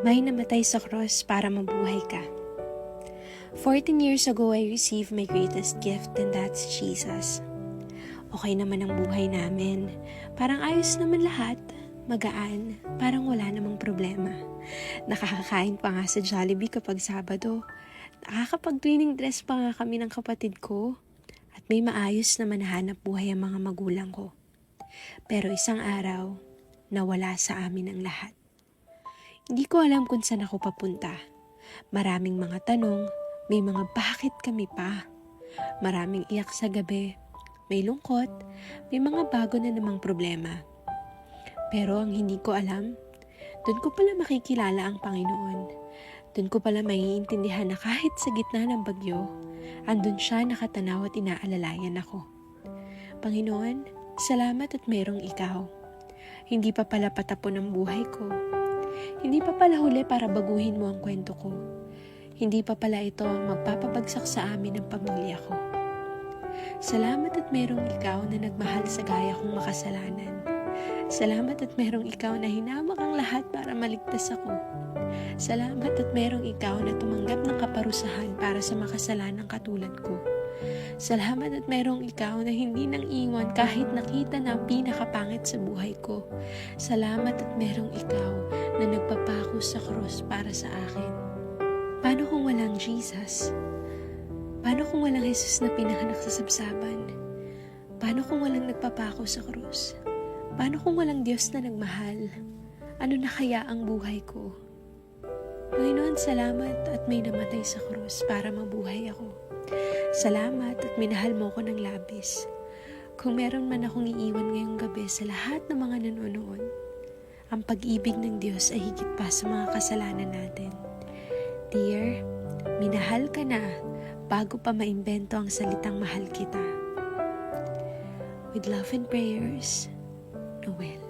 May namatay sa cross para mabuhay ka. 14 years ago, I received my greatest gift, and that's Jesus. Okay naman ang buhay namin. Parang ayos naman lahat. Magaan. Parang wala namang problema. Nakakakain pa nga sa Jollibee kapag Sabado. Nakakapag-twinning dress pa nga kami ng kapatid ko. At may maayos na manahanap buhay ang mga magulang ko. Pero isang araw, nawala sa amin ang lahat. Hindi ko alam kung saan ako papunta. Maraming mga tanong, may mga bakit kami pa. Maraming iyak sa gabi, may lungkot, may mga bago na namang problema. Pero ang hindi ko alam, doon ko pala makikilala ang Panginoon. Doon ko pala maiintindihan na kahit sa gitna ng bagyo, andun siya nakatanaw at inaalalayan ako. Panginoon, salamat at mayroong ikaw. Hindi pa pala patapon ang buhay ko. Hindi pa pala huli para baguhin mo ang kwento ko. Hindi pa pala ito ang magpapabagsak sa amin ng pamilya ko. Salamat at mayroong ikaw na nagmahal sa gaya kong makasalanan. Salamat at mayroong ikaw na hinamak ang lahat para maligtas ako. Salamat at mayroong ikaw na tumanggap ng kaparusahan para sa makasalanang katulad ko. Salamat at mayroong ikaw na hindi nang iwan kahit nakita na ang pinakapangit sa buhay ko. Salamat at mayroong ikaw na nagpapako sa krus para sa akin. Paano kung walang Jesus? Paano kung walang Jesus na pinanganak sa sabsaban? Paano kung walang nagpapako sa krus? Paano kung walang Diyos na nagmahal? Ano na kaya ang buhay ko? Panginoon, salamat at may namatay sa krus para mabuhay ako. Salamat at minahal mo ko ng labis. Kung meron man akong iiwan ngayong gabi sa lahat ng mga nanonood, ang pag-ibig ng Diyos ay higit pa sa mga kasalanan natin. Dear, minahal ka na bago pa maimbento ang salitang mahal kita. With love and prayers, Noel.